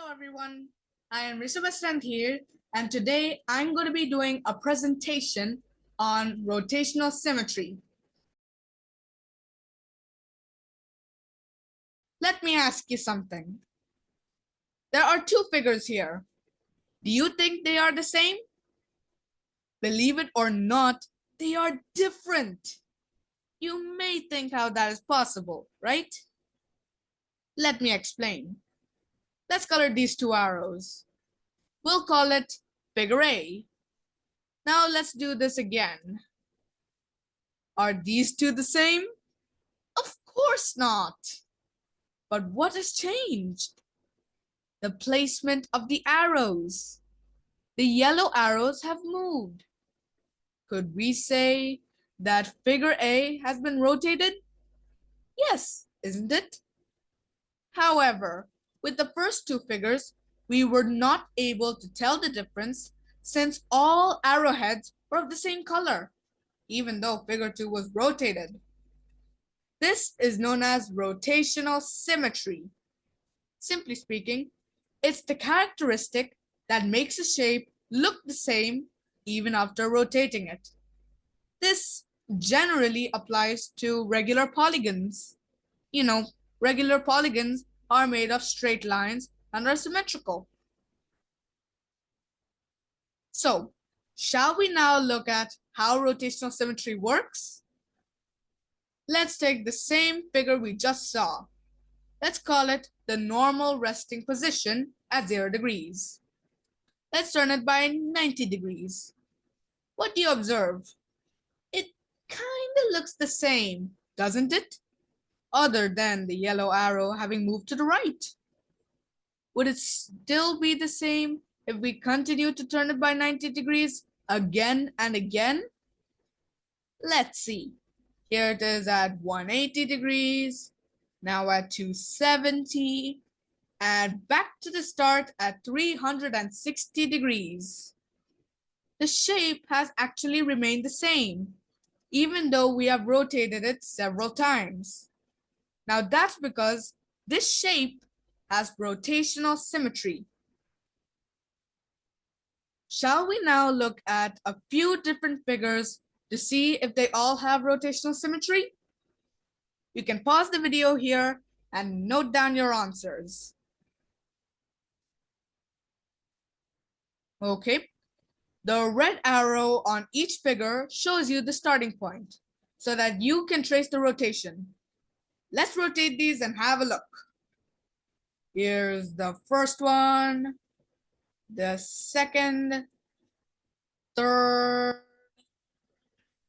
Hello everyone, I am Rishabh here, and today I'm going to be doing a presentation on rotational symmetry. Let me ask you something. There are two figures here. Do you think they are the same? Believe it or not, they are different. You may think how that is possible, right? Let me explain. Let's color these two arrows. We'll call it figure A. Now let's do this again. Are these two the same? Of course not. But what has changed? The placement of the arrows. The yellow arrows have moved. Could we say that figure A has been rotated? Yes, isn't it? However, with the first two figures, we were not able to tell the difference since all arrowheads were of the same color, even though figure 2 was rotated. This is known as rotational symmetry. Simply speaking, it's the characteristic that makes a shape look the same even after rotating it. This generally applies to regular polygons. Regular polygons are made of straight lines and are symmetrical. So, shall we now look at how rotational symmetry works? Let's take the same figure we just saw. Let's call it the normal resting position at 0 degrees. Let's turn it by 90 degrees. What do you observe? It kinda looks the same, doesn't it? Other than the yellow arrow having moved to the right. Would it still be the same if we continue to turn it by 90 degrees again and again? Let's see. Here it is at 180 degrees, now at 270, and back to the start at 360 degrees. The shape has actually remained the same, even though we have rotated it several times. Now that's because this shape has rotational symmetry. Shall we now look at a few different figures to see if they all have rotational symmetry? You can pause the video here and note down your answers. Okay, the red arrow on each figure shows you the starting point so that you can trace the rotation. Let's rotate these and have a look. Here's the first one, the second, third,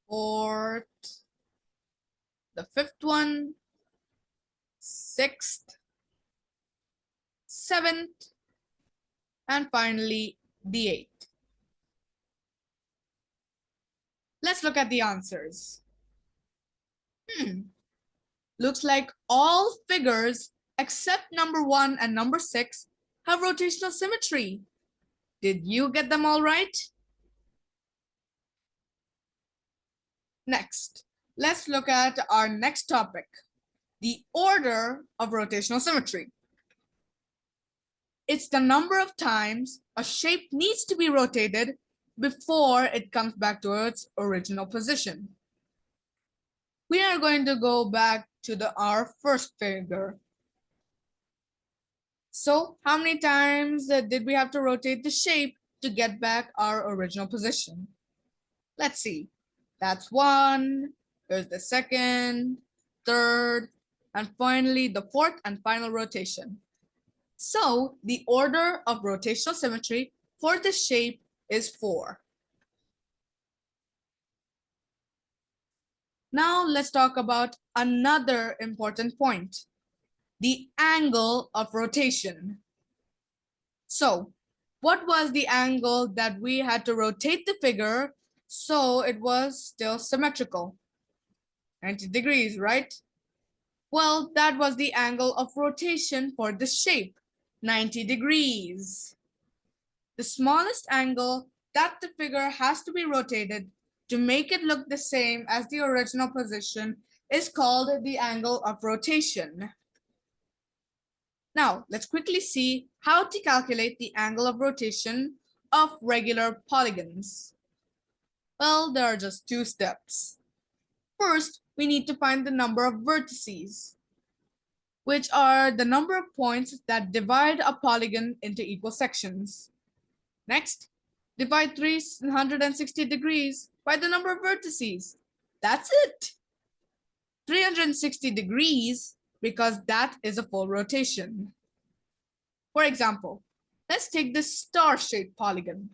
fourth, the fifth one, sixth, seventh, and finally the eighth. Let's look at the answers. Looks like all figures except number 1 and number 6 have rotational symmetry. Did you get them all right? Next, let's look at our next topic, the order of rotational symmetry. It's the number of times a shape needs to be rotated before it comes back to its original position. We are going to go back to our first figure. So how many times did we have to rotate the shape to get back our original position? Let's see. That's 1, there's the second, third, and finally the fourth and final rotation. So the order of rotational symmetry for this shape is 4. Now let's talk about another important point, the angle of rotation. So what was the angle that we had to rotate the figure so it was still symmetrical? 90 degrees, right? Well, that was the angle of rotation for the shape, 90 degrees. The smallest angle that the figure has to be rotated to make it look the same as the original position is called the angle of rotation. Now, let's quickly see How to calculate the angle of rotation of regular polygons? Well, there are just two steps. First, we need to find the number of vertices, which are the number of points that divide a polygon into equal sections. Next, divide 360 degrees by the number of vertices. That's it. 360 degrees because that is a full rotation. For example, let's take this star-shaped polygon.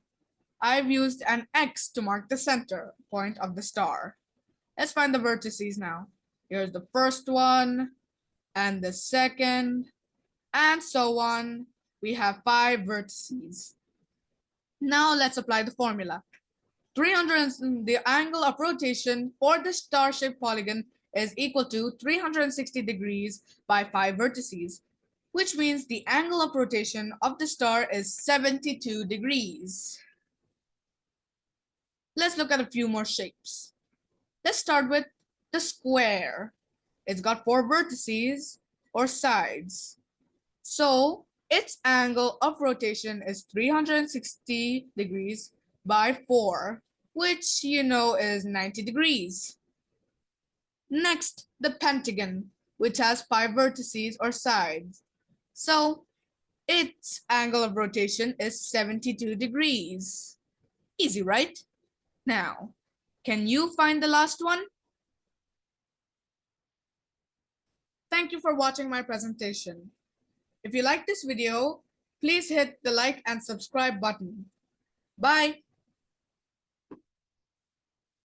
I've used an X to mark the center point of the star. Let's find the vertices now. Here's the first one, and the second, and so on. We have 5 vertices. Now let's apply the formula. 300, the angle of rotation for the star-shaped polygon is equal to 360 degrees by 5 vertices, which means the angle of rotation of the star is 72 degrees. Let's look at a few more shapes. Let's start with the square. It's got 4 vertices or sides. So its angle of rotation is 360 degrees by 4, which you know is 90 degrees. Next, the pentagon, which has 5 vertices or sides. So its angle of rotation is 72 degrees. Easy, right? Now, can you find the last one? Thank you for watching my presentation. If you like this video, please hit the like and subscribe button. Bye.